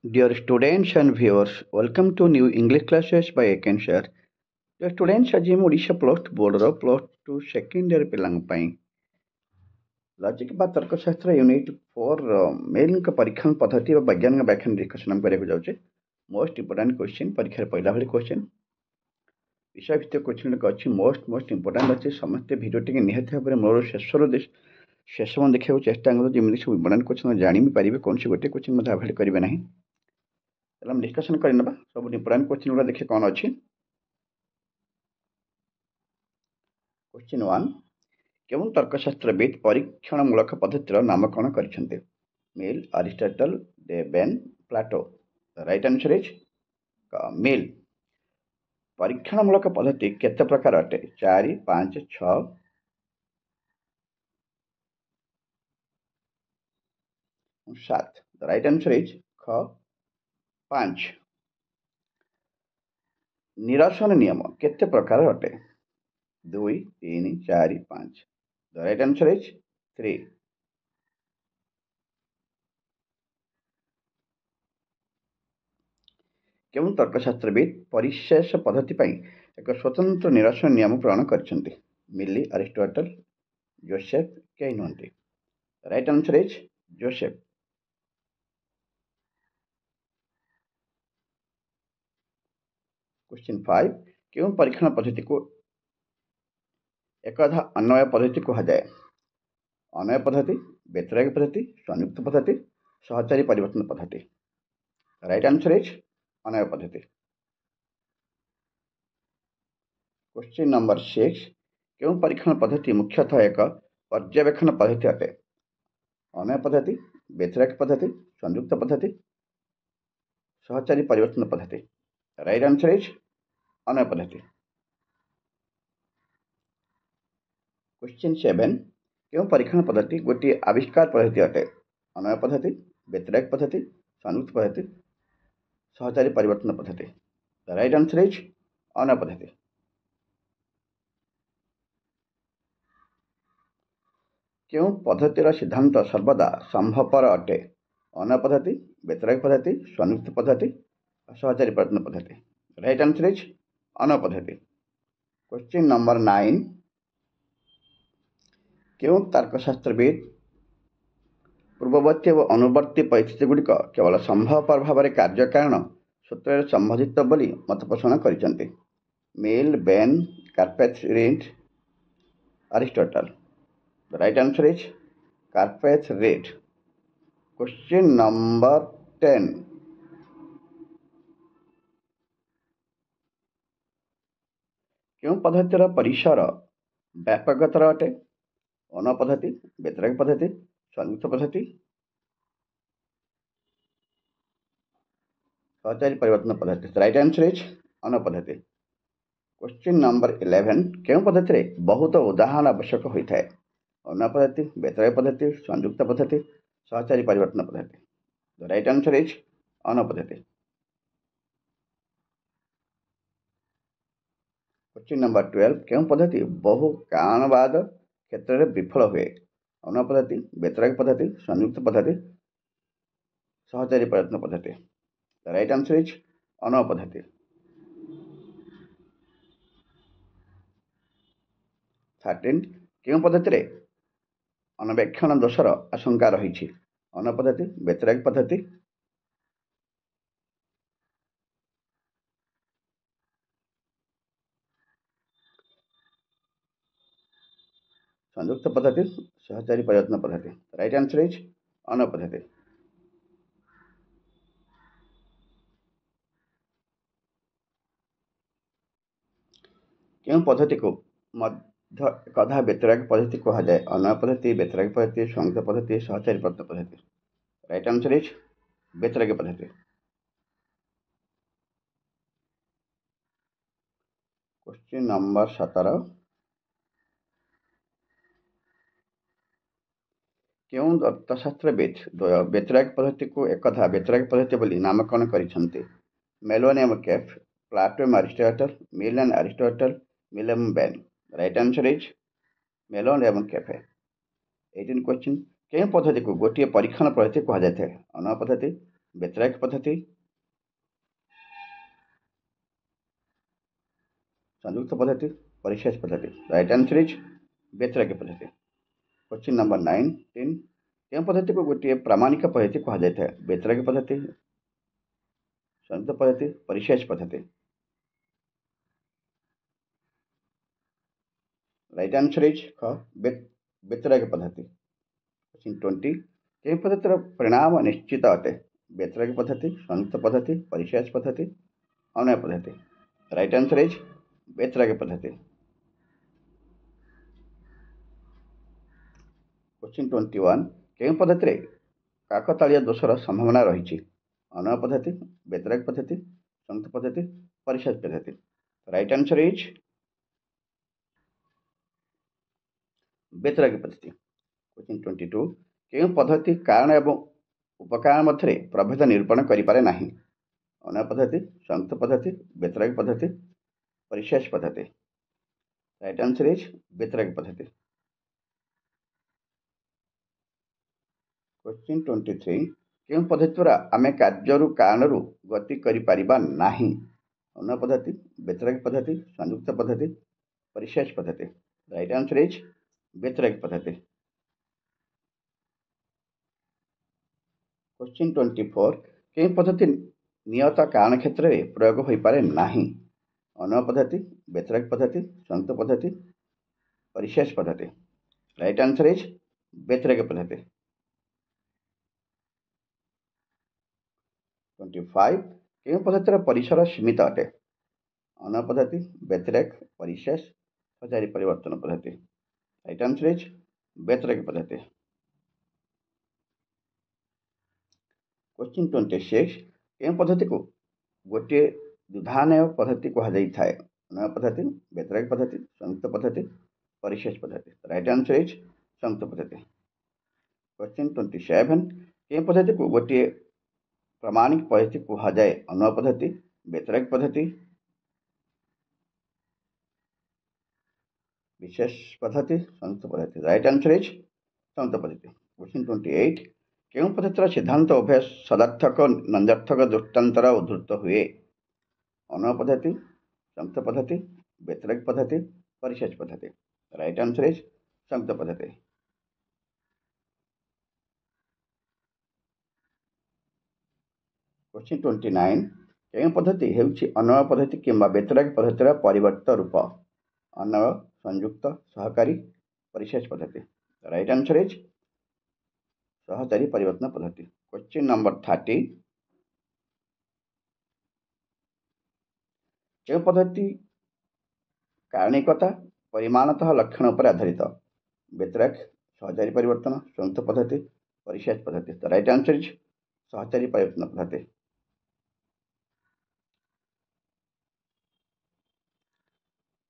Dear students and viewers, welcome to new English classes by Eken sir. Dear students, ଆଜି ମୁଁ Odisha plus two ବୋର୍ଡ଼ର plus two second year ପିଲାଙ୍କ ପାଇଁ logic ବା ତର୍କଶାସ୍ତ୍ର unit 4 ମେଲ୍ଙ୍କ ପରୀକ୍ଷଣ ପଦ୍ଧତି ବା ବୈଜ୍ଞାନିକ ବ୍ୟାଖ୍ୟାନ ଡିସ୍କସନ୍ କରିବାକୁ ଯାଉଛି। ମୋଷ୍ଟ ଇମ୍ପୋର୍ଟାଣ୍ଟ କ୍ୱେଶ୍ଚିନ୍ ପରୀକ୍ଷାରେ ପହିଲା ଭଳି କ୍ୱେଶ୍ଚିନ୍ ବିଷୟଭିତ୍ତିକ କ୍ୱେଶ୍ଚିନ୍ ଗୁଡ଼ିକ ଅଛି। ମୋଷ୍ଟ ଇମ୍ପୋର୍ଟାଣ୍ଟ ଅଛି। ସମସ୍ତେ ଭିଡ଼ିଓଟିକୁ ନିହାତି ଭାବରେ ମୋର ଶେଷ ପର୍ଯ୍ୟନ୍ତ ଦେଖିବାକୁ ଚେଷ୍ଟା କରନ୍ତୁ, ଯେମିତି ସବୁ ଇମ୍ପୋର୍ଟାଣ୍ଟ କ୍ୱେଶ୍ଚିନ୍ ଜାଣି ବି ପାରିବେ। କୌଣସି ଗୋଟିଏ କ୍ୱେଶ୍ଚିନ୍ ମଧ୍ୟ ଆଭଏଡ଼ କରିବେ ନାହିଁ। ତାହେଲେ ଆମେ ଡିସ୍କସନ୍ କରିନେବା ସବୁ ଇମ୍ପୋର୍ଟାଣ୍ଟ କ୍ୱେଶ୍ଚିନ୍ ଗୁଡ଼ା ଦେଖିବା କ'ଣ ଅଛି। क्वेश्चन 1 କେଉଁ ତର୍କଶାସ୍ତ୍ରବିତ୍ ପରୀକ୍ଷଣମୂଳକ ପଦ୍ଧତିର ନାମକରଣ କରିଛନ୍ତି? Mill, Aristotle, Bain, Plato. Right answer is Mill. ପରୀକ୍ଷଣମୂଳକ ପଦ୍ଧତି କେତେ ପ୍ରକାର ଅଟେ? 4, 5, 6, 7। ରାଇଟ୍ ଆନ୍ସର ଇଜ୍ ଖ 5। ନିରସନ ନିୟମ କେତେ ପ୍ରକାର ଅଟେ? 2, 3, 4, 5। Right answer is 3। କେଉଁ ତର୍କଶାସ୍ତ୍ରବିତ୍ ପରିଶେଷ ପଦ୍ଧତି ପାଇଁ ଏକ ସ୍ୱତନ୍ତ୍ର ନିରସନ ନିୟମ ପ୍ରଣୟନ କରିଛନ୍ତି? ମିଲି, ଆରିଷ୍ଟଟଲ, ଜୋସେଫ, କେହି ନୁହନ୍ତି। Right answer is Joseph. Question 5 କେଉଁ ପରୀକ୍ଷଣ ପଦ୍ଧତିକୁ ଏକଧା ଅନ୍ୱୟ ପଦ୍ଧତି କୁହାଯାଏ? ଅନ୍ୱୟ ପଦ୍ଧତି, ବ୍ୟତିରେକ ପଦ୍ଧତି, ସଂଯୁକ୍ତ ପଦ୍ଧତି, ସହଚାରୀ ପରିବର୍ତ୍ତନ ପଦ୍ଧତି। ରାଇଟ୍ ଆନ୍ସର ଇଜ୍ ଅନ୍ୱୟ ପଦ୍ଧତି। क्वेश्चन नंबर 6 କେଉଁ ପରୀକ୍ଷଣ ପଦ୍ଧତି ମୁଖ୍ୟତଃ ଏକ ପର୍ଯ୍ୟବେକ୍ଷଣ ପଦ୍ଧତି ଅଟେ? ଅନ୍ୱୟ ପଦ୍ଧତି, ବ୍ୟତିରେକ ପଦ୍ଧତି, ସଂଯୁକ୍ତ ପଦ୍ଧତି, ସହଚାରୀ ପରିବର୍ତ୍ତନ ପଦ୍ଧତି। ରାଇଟ୍ ଆନ୍ସର ଇଜ୍ ଅନ୍ୱୟ ପଦ୍ଧତି। क्वेश्चन 7 କେଉଁ ପରୀକ୍ଷଣ ପଦ୍ଧତି ଗୋଟିଏ ଆବିଷ୍କାର ପଦ୍ଧତି ଅଟେ? ଅନ୍ୱୟ ପଦ୍ଧତି, ବ୍ୟତିରେକ ପଦ୍ଧତି, ସଂଯୁକ୍ତ ପଦ୍ଧତି, ସହଚାରୀ ପରିବର୍ତ୍ତନ ପଦ୍ଧତି। ରାଇଟ୍ ଆନ୍ସର ଇଜ୍ ଅନ୍ୱୟ ପଦ୍ଧତି। କେଉଁ ପଦ୍ଧତିର ସିଦ୍ଧାନ୍ତ ସର୍ବଦା ସମ୍ଭବପର ଅଟେ? ଅନ୍ୱୟ ପଦ୍ଧତି, ବ୍ୟତିରେକ ପଦ୍ଧତି, ସଂଯୁକ୍ତ ପଦ୍ଧତି, ସହଚାରୀ ପରିବର୍ତ୍ତନ ପଦ୍ଧତି। ରାଇଟ୍ ଆନ୍ସର ଇଜ୍ ଅନ୍ୱୟ ପଦ୍ଧତି। क्वेश्चन नंबर 9 କେଉଁ ତର୍କଶାସ୍ତ୍ରବିତ୍ ପୂର୍ବବର୍ତ୍ତୀ ଏବଂ ଅନୁବର୍ତ୍ତୀ ପରିସ୍ଥିତି ଗୁଡ଼ିକ କେବଳ ସମ୍ଭବପର ଭାବରେ କାର୍ଯ୍ୟକାରଣ ସୂତ୍ରରେ ସମ୍ବନ୍ଧିତ ବୋଲି ମତ ପୋଷଣ କରିଛନ୍ତି? Mill, Bain, Carveth Read, Aristotle. Right answer is Carveth Read. Question number 10 କେଉଁ ପଦ୍ଧତିର ପରିସର ବ୍ୟାପକତର ଅଟେ? ଅନ୍ୱୟ ପଦ୍ଧତି, ବ୍ୟତିରେକ ପଦ୍ଧତି, ସଂଯୁକ୍ତ ପଦ୍ଧତି, ସହଚାରୀ ପରିବର୍ତ୍ତନ ପଦ୍ଧତି। ରାଇଟ୍ ଆନ୍ସର ଇଜ୍ ଅନ୍ୱୟ ପଦ୍ଧତି। क्वेश्चन नंबर 11 କେଉଁ ପଦ୍ଧତିରେ ବହୁତ ଉଦାହରଣ ଆବଶ୍ୟକ ହୋଇଥାଏ? ଅନ୍ୱୟ ପଦ୍ଧତି, ବ୍ୟତିରେକ ପଦ୍ଧତି, ସଂଯୁକ୍ତ ପଦ୍ଧତି, ସହଚାରୀ ପରିବର୍ତ୍ତନ ପଦ୍ଧତି। ରାଇଟ୍ ଆନ୍ସର ଇଜ୍ ଅନ୍ୱୟ ପଦ୍ଧତି। क्वेश्चन नंबर 12 କେଉଁ ପଦ୍ଧତି ବହୁ କାରଣବାଦ କ୍ଷେତ୍ରରେ ବିଫଳ ହୁଏ? ଅନ୍ୱୟ ପଦ୍ଧତି, ବ୍ୟତିରେକ ପଦ୍ଧତି, ସଂଯୁକ୍ତ ପଦ୍ଧତି, ସହଚାରୀ ପରିବର୍ତ୍ତନ ପଦ୍ଧତି। ରାଇଟ୍ ଆନ୍ସର ଇଜ୍ ଅନ୍ୱୟ ପଦ୍ଧତି। 13 କେଉଁ ପଦ୍ଧତିରେ ଅନବେକ୍ଷଣ ଦୋଷର ଆଶଙ୍କା ରହିଛି? ଅନ୍ୱୟ ପଦ୍ଧତି, ବ୍ୟତିରେକ ପଦ୍ଧତି, ସଂଯୁକ୍ତ ପଦ୍ଧତି, ସହଚାରୀ ପରିବର୍ତ୍ତନ ପଦ୍ଧତି। ରାଇଟ୍ ଆନ୍ସର ଇଜ୍ ଅନ୍ୱୟ ପଦ୍ଧତି। କେଉଁ ପଦ୍ଧତିକୁ ମଧ୍ୟ ଏକଧା ବ୍ୟତିରେକ ପଦ୍ଧତି କୁହାଯାଏ? ଅନ୍ୱୟ ପଦ୍ଧତି, ବ୍ୟତିରେକ ପଦ୍ଧତି, ସଂଯୁକ୍ତ ପଦ୍ଧତି, ସହଚାରୀ ପରିବର୍ତ୍ତନ ପଦ୍ଧତି। ରାଇଟ୍ ଆନ୍ସର ଇଜ୍ ବ୍ୟତିରେକ ପଦ୍ଧତି। क्वेश्चन नंबर 17 କେଉଁ ତର୍କଶାସ୍ତ୍ରବିତ୍ ବ୍ୟତିରେକ ପଦ୍ଧତିକୁ ଏକଧା ବ୍ୟତିରେକ ପଦ୍ଧତି ବୋଲି ନାମକରଣ କରିଛନ୍ତି? ମେଲୋନ୍ ଏବଂ କେଫ୍, ପ୍ଲାଟୋ ଏବଂ Aristotle, Mill and Aristotle, Mill ଏବଂ ବେନ୍। ରାଇଟ୍ ଆନ୍ସର ଇଜ୍ ମେଲୋନ୍ ଏବଂ କେଫେ। 18 क्वेश्चन କେଉଁ ପଦ୍ଧତିକୁ ଗୋଟିଏ ପରୀକ୍ଷଣ ପଦ୍ଧତି କୁହାଯାଇଥାଏ? ଅନ୍ୱୟ ପଦ୍ଧତି, व्यतिरेक पद्धति, संयुक्त पद्धति, परिशेष पद्धति। राइट आंसर इज व्यतिरेक पद्धति। क्वेश्चन नंबर 19, केउं पद्धति को गोटे प्रामाणिक पद्धति कहा जाता है? व्यतिरेक पद्धति, संयुक्त पद्धति, परिशेष पद्धति। राइट आंसर इज व्यतिरेक पद्धति। क्वेश्चन 20, केउं पद्धतिर परिणाम निश्चित अटे? व्यतिरेक पद्धति, संयुक्त पद्धति, परिशेष पद्धति, अन्वय पद्धति। राइट आंसर इज व्यतिरेक पद्धति। क्वेश्चन 21, केउं पद्धति काकतालीय दोषर संभावना रही? अन्वय पद्धति, व्यतिरेक पद्धति, संयुक्त पद्धति, परिशेष पद्धति। राइट आंसर इज व्यतिरेक पद्धति। क्वेश्चन 22, केउं पद्धति कारण एवं उपकारण मध्य प्रभेद निरूपण करिपारे नाही? अन्वय पद्धति, संयुक्त पद्धति, व्यतिरेक पद्धति, परिशेष पद्धति। राइट आंसर इज व्यतिरेक पद्धति। क्वेश्चन 23, केउं पद्धति द्वारा आमे कार्यरु कारणरु गति करिपारिबा नाही? अन्वय पद्धति, व्यतिरेक पद्धति, संयुक्त पद्धति, परिशेष पद्धति। राइट आंसर इज व्यतिरेक पद्धति। क्वेश्चन 24, केउं पद्धति नियत कारण क्षेत्र में प्रयोग हो पारे नाही? अन्वय पद्धति, व्यतिरेक पद्धति, संयुक्त पद्धति, परिशेष पद्धति। राइट आंसर इज व्यतिरेक पद्धति। 25, केउं पद्धतिर परिसर सीमित अटे? अन्वय पद्धति, व्यतिरेक, परिशेष, हजारी परिवर्तन पद्धति। राइट आंसर इज व्यतिरेक पद्धति। क्वेश्चन 26, केउं पद्धति को गोटे विधानय पद्धति कहा जाइए? अन्वय पद्धति, व्यतिरेक पद्धति, संयुक्त पद्धति, परिशेष पद्धति। राइट आंसर इज संयुक्त पद्धति। क्वेश्चन 27, केउं पद्धति को गोटे प्रामाणिक पद्धति कहा जाए? अन्वय पद्धति, व्यतिरेक पद्धति, विशेष पद्धति, संयुक्त पद्धति। राइट आंसर इज संयुक्त पद्धति। क्वेश्चन 28, केउं पद्धतिर सिद्धांत उभय सदार्थक नंजार्थक दृष्टांतर उद्धृत हुए? अन्वय पद्धति, संयुक्त पद्धति, व्यतिरेक पद्धति, परिशेष पद्धति। राइट आंसर इज संयुक्त पद्धति। क्वेश्चन 29, केउं पद्धति हेउछि अन्वय पद्धति किंबा व्यतिरेक पद्धतिर परिवर्त रूप? अन्वय, संयुक्त, सहकारी, परिशेष पद्धति। राइट आंसर इज सहचारी परिवर्तन पद्धति। क्वेश्चन नंबर 30, केउं पद्धति कारणिकता परिमाणतः लक्षण पर आधारित? व्यतिरेक, सहचारी परिवर्तन, संयुक्त पद्धति, परिशेष पद्धति। राइट आंसर इज सहचारी परिवर्तन पद्धति।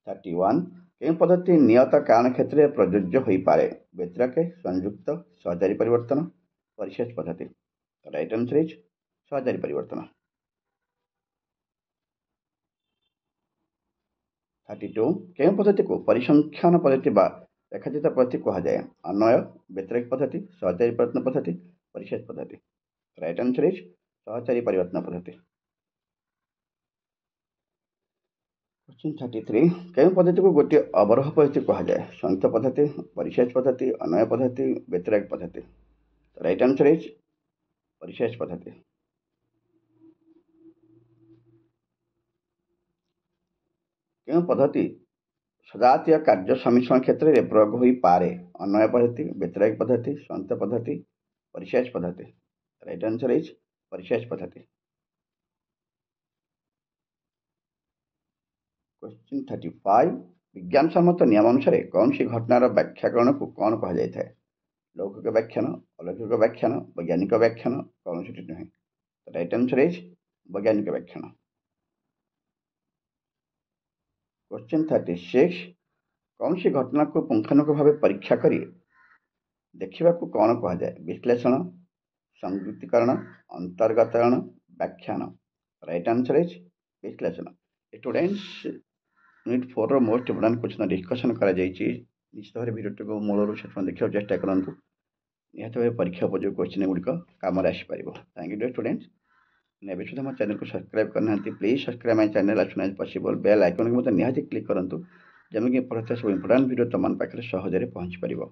31, केउं पद्धति नियत कारण क्षेत्र में प्रযোज्य हो पारे? व्यतिरेक, संयुक्त, सहचारी परिवर्तन, परिशेष पद्धति। राइट आंसर इज सहचारी परिवर्तन। 32, केउं पद्धति को परिसंख्यान पद्धति बा रेखाचित्र पद्धति कहा जाए? अन्वय, व्यतिरेक पद्धति, सहचारी परिवर्तन पद्धति, परिशेष पद्धति। राइट आंसर इज सहचारी परिवर्तन पद्धति। क्वेश्चन 33, केउं पद्धति को गोटे अवरोह पद्धति कहा जाए? संयुक्त पद्धति, परिशेष पद्धति, अन्वय पद्धति, व्यतिरेक पद्धति। राइट आंसर इज परिशेष पद्धति। केउं पद्धति सजातीय कार्य सम्मिश्रण क्षेत्र में प्रयोग हो पारे? अन्वय पद्धति, व्यतिरेक पद्धति, संयुक्त पद्धति, परिशेष पद्धति। राइट आंसर इज परिशेष पद्धति। क्वेश्चन 35, विज्ञान सम्मत नियम अनुसार कौन सी घटनार व्याख्याकरण को कौन कहा जाता है? लौकिक व्याख्यान, अलौकिक व्याख्यान, वैज्ञानिक व्याख्यान, कौन सी नुहे? राइट आंसर इज वैज्ञानिक व्याख्यान। क्वेश्चन 36, कौन सी घटना को पुंखानुपुंख भाव परीक्षा करी देखा कौन कहा जाए? विश्लेषण, संयुक्तिकरण, अंतर्गतकरण, व्याख्यान। राइट आंसर इज विश्लेषण। Students, unit 4 most important question discussion कर निश्चित भाव भिडियो को मूलर शेष देखा चेष्टा करूँ। निहत भाव परीक्षा उपयोगी क्वेश्चन गुड़िक कम आसपार। Thank you students. ଏବେ ସୁଦ୍ଧା ମୋ ଚ୍ୟାନେଲକୁ ସବସ୍କ୍ରାଇବ୍ କରିନାହାନ୍ତି please subscribe my channel as soon as possible bell ଆଇକନ୍କୁ ମଧ୍ୟ ନିହାତି କ୍ଲିକ୍ କରନ୍ତୁ ଯେମିତିକି ପଢ଼ୁଥିବା ସବୁ ଇମ୍ପୋର୍ଟାଣ୍ଟ ଭିଡ଼ିଓ ତୁମମାନଙ୍କ ପାଖରେ ସହଜରେ ପହଞ୍ଚିପାରିବ।